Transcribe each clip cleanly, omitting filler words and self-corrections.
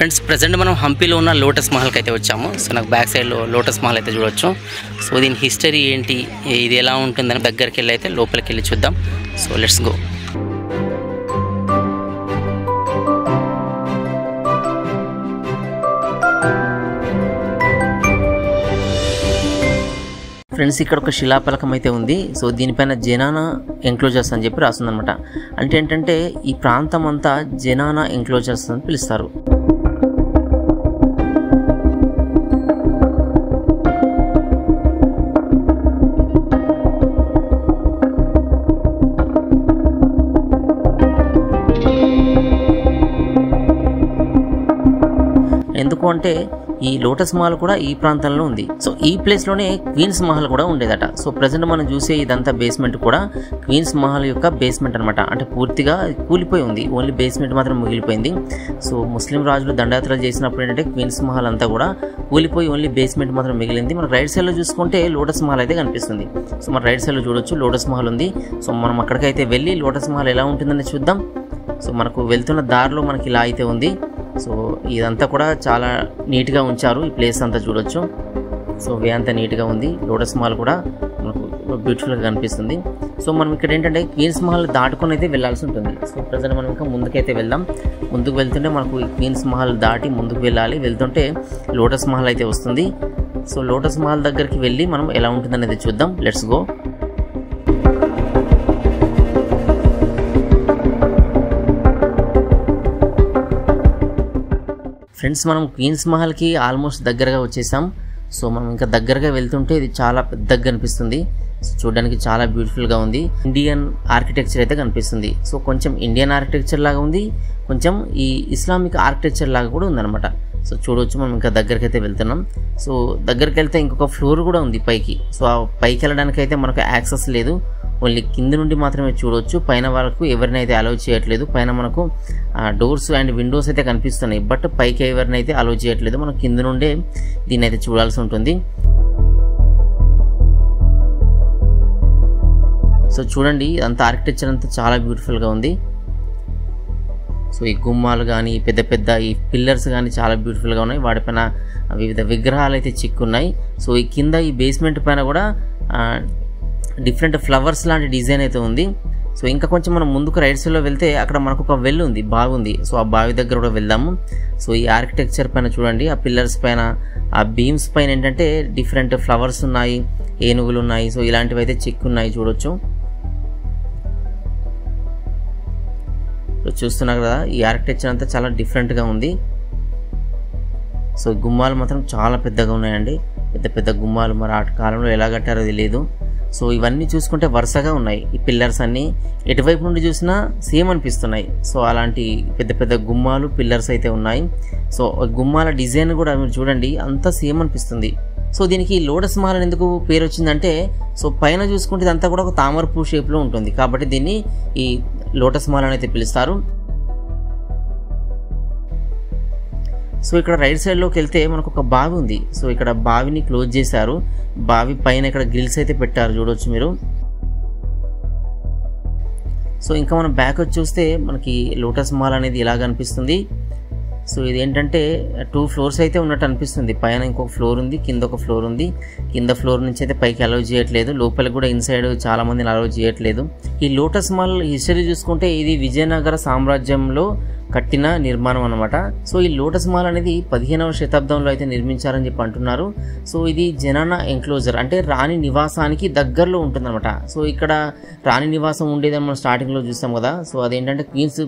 Friends present మనం హంపీలో ఉన్న lotus మహల్కి అయితే వచ్చాము. సో నాకు బ్యాక్ సైడ్లో లోటస్ మహల్ అయితే చూడొచ్చు. సో దీని హిస్టరీ ఏంటి, ఇది ఎలా ఉంటుందని దగ్గరికి వెళ్ళి అయితే లోపలికి వెళ్ళి చూద్దాం. So let's go. ఫ్రెండ్స్ ఇక్కడ ఒక శిలాపలకం అయితే ఉంది. సో దీనిపైన జనానా ఎంక్లోజర్స్ అని చెప్పి రాస్తుందన్నమాట. అంటే ఏంటంటే ఈ ప్రాంతం అంతా జనానా ఎంక్లోజర్స్ అని పిలుస్తారు. ఎందుకు అంటే ఈ లోటస్ మహల్ కూడా ఈ ప్రాంతంలో ఉంది. సో ఈ ప్లేస్ లోనే క్వీన్స్ మహల్ కూడా ఉండేదట. సో ప్రజెంట్ మనం చూసే ఇదంతా బేస్మెంట్ కూడా క్వీన్స్ మహల్ యొక్క బేస్మెంట్ అనమాట. అంటే పూర్తిగా కూలిపోయి ఉంది, ఓన్లీ బేస్మెంట్ మాత్రం మిగిలిపోయింది. సో ముస్లిం రాజులు దండయాత్రలు చేసినప్పుడు ఏంటంటే క్వీన్స్ మహల్ అంతా కూడా కూలిపోయి ఓన్లీ బేస్మెంట్ మాత్రం మిగిలింది. మన రైట్ సైడ్ లో చూసుకుంటే లోటస్ మహల్ అయితే కనిపిస్తుంది. సో మన రైట్ సైడ్ లో చూడొచ్చు లోటస్ మహల్ ఉంది. సో మనం అక్కడికైతే వెళ్ళి లోటస్ మహల్ ఎలా ఉంటుందని చూద్దాం. సో మనకు వెళ్తున్న దారిలో మనకి ఇలా అయితే ఉంది. సో ఇదంతా కూడా చాలా నీట్గా ఉంచారు. ఈ ప్లేస్ అంతా చూడొచ్చు. సో వే అంతా నీట్గా ఉంది. లోటస్ మహల్ కూడా మనకు బ్యూటిఫుల్గా కనిపిస్తుంది. సో మనం ఇక్కడ ఏంటంటే క్వీన్స్ మహల్ దాటుకొని అయితే వెళ్ళాల్సి ఉంటుంది. సో ప్రజెంట్ మనం ఇంకా ముందుకైతే వెళ్దాం. ముందుకు వెళ్తుంటే మనకు ఈ క్వీన్స్ మహల్ దాటి ముందుకు వెళ్ళాలి. వెళ్తుంటే లోటస్ మహల్ అయితే వస్తుంది. సో లోటస్ మహల్ దగ్గరికి వెళ్ళి మనం ఎలా ఉంటుందనేది చూద్దాం. Let's go. ఫ్రెండ్స్ మనం క్వీన్స్ మహల్కి ఆల్మోస్ట్ దగ్గరగా వచ్చేసాం. సో మనం ఇంకా దగ్గరగా వెళ్తుంటే ఇది చాలా పెద్దగా కనిపిస్తుంది. సో చూడడానికి చాలా బ్యూటిఫుల్గా ఉంది. ఇండియన్ ఆర్కిటెక్చర్ అయితే కనిపిస్తుంది. సో కొంచెం ఇండియన్ ఆర్కిటెక్చర్ లాగా ఉంది, కొంచెం ఈ ఇస్లామిక్ ఆర్కిటెక్చర్ లాగా కూడా ఉందన్నమాట. సో చూడవచ్చు మనం ఇంకా దగ్గరికి అయితే వెళ్తున్నాం. సో దగ్గరికి వెళ్తే ఇంకొక ఫ్లోర్ కూడా ఉంది పైకి. సో ఆ పైకి వెళ్ళడానికి అయితే మనకు యాక్సెస్ లేదు, ఓన్లీ కింద నుండి మాత్రమే చూడవచ్చు. పైన వాళ్ళకు ఎవరినైతే అలౌ చేయట్లేదు. పైన మనకు డోర్స్ అండ్ విండోస్ అయితే కనిపిస్తున్నాయి, బట్ పైకి ఎవరినైతే అలౌ చేయట్లేదు. మనం కింద నుండే దీన్ని అయితే చూడాల్సి ఉంటుంది. సో చూడండి అంత ఆర్కిటెక్చర్ అంతా చాలా బ్యూటిఫుల్గా ఉంది. సో ఈ గుమ్మాలు కానీ పెద్ద పెద్ద ఈ పిల్లర్స్ కానీ చాలా బ్యూటిఫుల్గా ఉన్నాయి. వాటిపైన వివిధ విగ్రహాలు అయితే చిక్కున్నాయి. సో ఈ కింద ఈ బేస్మెంట్ పైన కూడా డిఫరెంట్ ఫ్లవర్స్ లాంటి డిజైన్ అయితే ఉంది. సో ఇంకా కొంచెం మనం ముందుకు రైట్ సైడ్లో వెళ్తే అక్కడ మనకు ఒక వెల్ ఉంది, బావి ఉంది. సో ఆ బావి దగ్గర కూడా వెళ్దాము. సో ఈ ఆర్కిటెక్చర్ పైన చూడండి, ఆ పిల్లర్స్ పైన ఆ బీమ్స్ పైన ఏంటంటే డిఫరెంట్ ఫ్లవర్స్ ఉన్నాయి, ఏనుగులు ఉన్నాయి. సో ఇలాంటివి అయితే చిక్కున్నాయి చూడొచ్చు. చూస్తున్నారు కదా, ఈ ఆర్కిటెక్చర్ అంతా చాలా డిఫరెంట్గా ఉంది. సో గుమ్మాలు మాత్రం చాలా పెద్దగా ఉన్నాయండి, పెద్ద పెద్ద గుమ్మాలు. మరి ఆ కాలంలో ఎలా కట్టారో తెలియదు. సో ఇవన్నీ చూసుకుంటే వరుసగా ఉన్నాయి. ఈ పిల్లర్స్ అన్నీ ఎటువైపు నుండి చూసినా సేమ్ అనిపిస్తున్నాయి. సో అలాంటి పెద్ద పెద్ద గుమ్మాలు పిల్లర్స్ అయితే ఉన్నాయి. సో గుమ్మాల డిజైన్ కూడా మీరు చూడండి అంతా సేమ్ అనిపిస్తుంది. సో దీనికి లోటస్ మహల్ ఎందుకు పేరు వచ్చిందంటే, సో పైన చూసుకుంటే ఇదంతా కూడా ఒక తామర పువ్వు షేప్లో ఉంటుంది, కాబట్టి దీన్ని ఈ లోటస్ మహల్ అని అయితే పిలుస్తారు. సో ఇక్కడ రైట్ సైడ్లోకి వెళ్తే మనకు ఒక బావి ఉంది. సో ఇక్కడ బావిని క్లోజ్ చేశారు. బావి పైన ఇక్కడ గ్రిల్స్ అయితే పెట్టారు చూడవచ్చు మీరు. సో ఇంకా మనం బ్యాక్ వచ్చి చూస్తే మనకి లోటస్ మహల్ అనేది ఇలా కనిపిస్తుంది. సో ఇది ఏంటంటే 2 ఫ్లోర్స్ అయితే ఉన్నట్టు అనిపిస్తుంది. పైన ఇంకొక ఫ్లోర్ ఉంది, కింద ఒక ఫ్లోర్ ఉంది. కింద ఫ్లోర్ నుంచి అయితే పైకి అలౌ చేయట్లేదు, లోపలికి కూడా ఇన్సైడ్ చాలా మందిని అలౌ చేయట్లేదు. ఈ లోటస్ మహల్ హిస్టరీ చూసుకుంటే ఇది విజయనగర సామ్రాజ్యంలో కట్టిన నిర్మాణం అనమాట. సో ఈ లోటస్ మహల్ అనేది 15వ శతాబ్దంలో అయితే నిర్మించారని చెప్పి అంటున్నారు. సో ఇది జనానా ఎంక్లోజర్ అంటే రాణి నివాసానికి దగ్గరలో ఉంటుందన్నమాట. సో ఇక్కడ రాణి నివాసం ఉండేదని మనం స్టార్టింగ్లో చూస్తాం కదా. సో అదేంటంటే క్వీన్స్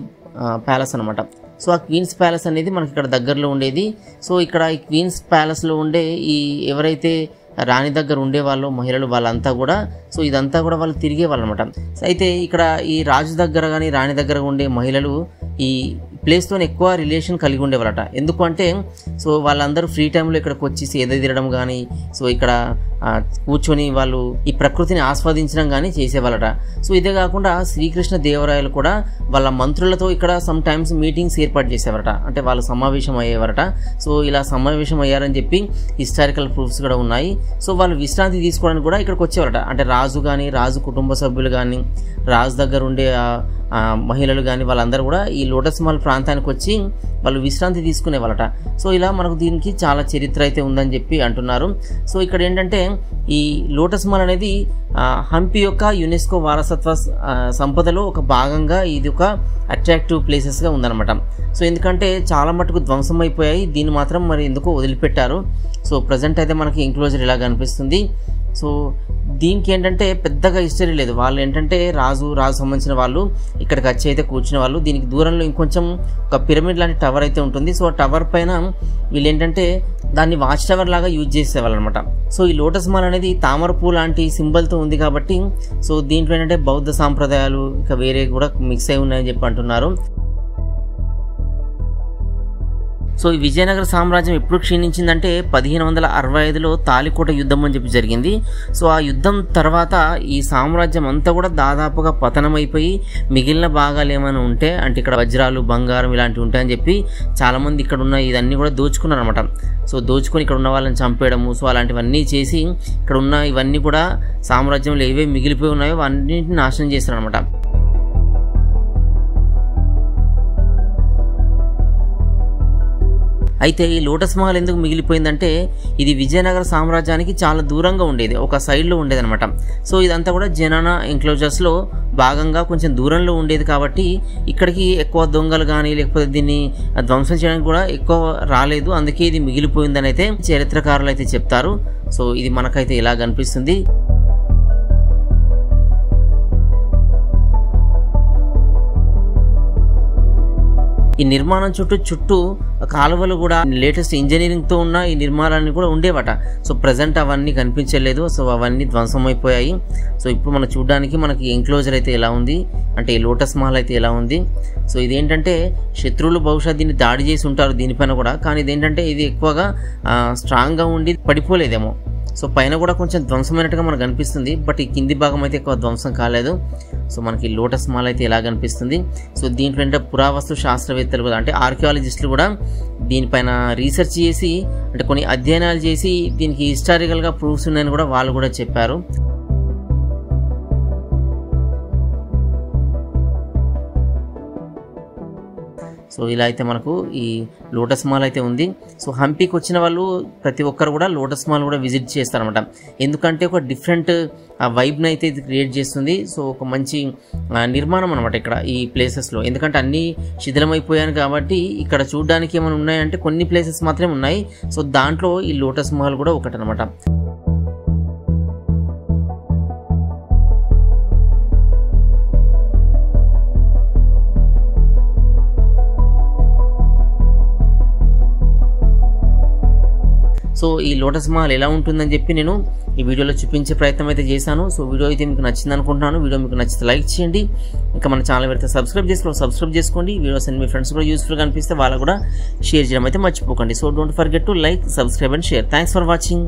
ప్యాలెస్ అనమాట. సో ఆ క్వీన్స్ ప్యాలెస్ అనేది మనకి ఇక్కడ దగ్గరలో ఉండేది. సో ఇక్కడ ఈ క్వీన్స్ ప్యాలెస్లో ఉండే ఈ ఎవరైతే రాణి దగ్గర ఉండేవాళ్ళు మహిళలు వాళ్ళంతా కూడా, సో ఇదంతా కూడా వాళ్ళు తిరిగే వాళ్ళు అనమాట. అయితే ఇక్కడ ఈ రాజు దగ్గర కానీ రాణి దగ్గర ఉండే మహిళలు ఈ ప్లేస్తో ఎక్కువ రిలేషన్ కలిగి ఉండేవాళ్ళట. ఎందుకు అంటే సో వాళ్ళందరూ ఫ్రీ టైంలో ఇక్కడికి వచ్చి సేద తీరడం కానీ, సో ఇక్కడ కూర్చొని వాళ్ళు ఈ ప్రకృతిని ఆస్వాదించడం కానీ చేసేవాళ్ళట. సో ఇదే కాకుండా శ్రీకృష్ణ దేవరాయలు కూడా వాళ్ళ మంత్రులతో ఇక్కడ సమ్ టైమ్స్ మీటింగ్స్ ఏర్పాటు చేసేవారట, అంటే వాళ్ళు సమావేశం అయ్యేవారట. సో ఇలా సమావేశం అయ్యారని చెప్పి హిస్టారికల్ ప్రూఫ్స్ కూడా ఉన్నాయి. సో వాళ్ళు విశ్రాంతి తీసుకోవడానికి కూడా ఇక్కడికి వచ్చేవారట. అంటే రాజు కానీ రాజు కుటుంబ సభ్యులు కానీ రాజు దగ్గర ఉండే మహిళలు కానీ వాళ్ళందరూ కూడా ఈ లోటస్ మాల్ ప్రాంతానికి వచ్చి వాళ్ళు విశ్రాంతి తీసుకునేవాళ్ళట. సో ఇలా మనకు దీనికి చాలా చరిత్ర అయితే ఉందని చెప్పి అంటున్నారు. సో ఇక్కడ ఏంటంటే ఈ లోటస్ మాల్ అనేది హంపి యొక్క యునెస్కో వారసత్వ సంపదలో ఒక భాగంగా ఇది ఒక అట్రాక్టివ్ ప్లేసెస్గా ఉందన్నమాట. సో ఎందుకంటే చాలా మటుకు ధ్వంసం అయిపోయాయి, దీన్ని మాత్రం మరి ఎందుకో వదిలిపెట్టారు. సో ప్రజెంట్ అయితే మనకి ఎంక్లోజర్ ఇలాగ అనిపిస్తుంది. సో దీనికి ఏంటంటే పెద్దగా హిస్టరీ లేదు. వాళ్ళు ఏంటంటే రాజు సంబంధించిన వాళ్ళు ఇక్కడికి వచ్చి అయితే కూర్చునే వాళ్ళు. దీనికి దూరంలో ఇంకొంచెం ఒక పిరమిడ్ లాంటి టవర్ అయితే ఉంటుంది. సో ఆ టవర్ పైన వీళ్ళు ఏంటంటే దాన్ని వాచ్ టవర్ లాగా యూజ్ చేసేవాళ్ళు అనమాట. సో ఈ లోటస్ మాల్ అనేది తామర పూ లాంటి సింబల్తో ఉంది కాబట్టి సో దీంట్లో ఏంటంటే బౌద్ధ సాంప్రదాయాలు ఇక వేరే కూడా మిక్స్ అయి ఉన్నాయని చెప్పి అంటున్నారు. సో ఈ విజయనగర సామ్రాజ్యం ఎప్పుడు క్షీణించిందంటే 1565లో తాలికోట యుద్ధం అని చెప్పి జరిగింది. సో ఆ యుద్ధం తర్వాత ఈ సామ్రాజ్యం అంతా కూడా దాదాపుగా పతనమైపోయి మిగిలిన భాగాలు ఏమైనా ఉంటే అంటే ఇక్కడ వజ్రాలు బంగారం ఇలాంటివి ఉంటాయని చెప్పి చాలామంది ఇక్కడ ఉన్న ఇదన్నీ కూడా దోచుకున్నారు అనమాట. సో దోచుకొని ఇక్కడ ఉన్న వాళ్ళని చంపేయడము, సో అలాంటివన్నీ చేసి ఇక్కడ ఉన్న ఇవన్నీ కూడా సామ్రాజ్యంలో ఏవే మిగిలిపోయి ఉన్నాయో అన్నింటిని నాశనం చేస్తారు అనమాట. అయితే ఈ లోటస్ మహల్ ఎందుకు మిగిలిపోయిందంటే ఇది విజయనగర సామ్రాజ్యానికి చాలా దూరంగా ఉండేది, ఒక సైడ్లో ఉండేది అనమాట. సో ఇదంతా కూడా జనానా ఎంక్లోజర్స్లో భాగంగా కొంచెం దూరంలో ఉండేది కాబట్టి ఇక్కడికి ఎక్కువ దొంగలు కానీ లేకపోతే దీన్ని ధ్వంసం చేయడానికి కూడా ఎక్కువ రాలేదు, అందుకే ఇది మిగిలిపోయిందని అయితే చరిత్రకారులు అయితే చెప్తారు. సో ఇది మనకైతే ఇలా కనిపిస్తుంది. ఈ నిర్మాణం చుట్టూ కాలువలు కూడా లేటెస్ట్ ఇంజనీరింగ్తో ఉన్న ఈ నిర్మాణాన్ని కూడా ఉండేవట. సో ప్రజెంట్ అవన్నీ కనిపించలేదు, సో అవన్నీ ధ్వంసం అయిపోయాయి. సో ఇప్పుడు మనం చూడడానికి మనకి ఎంక్లోజర్ అయితే ఎలా ఉంది అంటే లోటస్ మహల్ అయితే ఎలా ఉంది. సో ఇదేంటంటే శత్రువులు బహుశా దీన్ని దాడి చేసి ఉంటారు దీనిపైన కూడా, కానీ ఇదేంటంటే ఇది ఎక్కువగా స్ట్రాంగ్గా ఉండి పడిపోలేదేమో. సో పైన కూడా కొంచెం ధ్వంసమైనట్టుగా మనకు కనిపిస్తుంది, బట్ ఈ కింది భాగం అయితే ఎక్కువ ధ్వంసం కాలేదు. సో మనకి లోటస్ మాల్ అయితే ఎలా కనిపిస్తుంది. సో దీంట్లో అంటే పురావస్తు శాస్త్రవేత్తలు కూడా అంటే ఆర్కియాలజిస్టులు కూడా దీనిపైన రీసెర్చ్ చేసి అంటే కొన్ని అధ్యయనాలు చేసి దీనికి హిస్టారికల్గా ప్రూఫ్స్ ఉన్నాయని కూడా వాళ్ళు కూడా చెప్పారు. సో ఇలా అయితే మనకు ఈ లోటస్ మాల్ అయితే ఉంది. సో హంపీకి వచ్చిన వాళ్ళు ప్రతి ఒక్కరు కూడా లోటస్ మాల్ కూడా విజిట్ చేస్తారనమాట. ఎందుకంటే ఒక డిఫరెంట్ వైబ్ని అయితే ఇది క్రియేట్ చేస్తుంది. సో ఒక మంచి నిర్మాణం అనమాట ఇక్కడ ఈ ప్లేసెస్లో, ఎందుకంటే అన్నీ శిథిలమైపోయాను కాబట్టి ఇక్కడ చూడడానికి ఏమైనా ఉన్నాయంటే కొన్ని ప్లేసెస్ మాత్రమే ఉన్నాయి. సో దాంట్లో ఈ లోటస్ మహల్ కూడా ఒకటి అనమాట. సో ఈ లోటస్ మహల్ ఎలా ఉంటుందని చెప్పి నేను ఈ వీడియోలో చూపించే ప్రయత్నం అయితే చేశాను. సో వీడియో అయితే మీకు నచ్చింది అనుకుంటున్నాను. వీడియో మీకు నచ్చితే లైక్ చేయండి, ఇంకా మన ఛానల్ పెడితే సబ్స్క్రైబ్ చేసుకోండి. వీడియోస్ అన్ని మీ ఫ్రెండ్స్ కూడా యూస్ఫుల్గా అనిపిస్తే వాళ్ళకు కూడా షేర్ చేయడం అయితే మర్చిపోకండి. So don't forget to like, subscribe and share. Thanks for watching.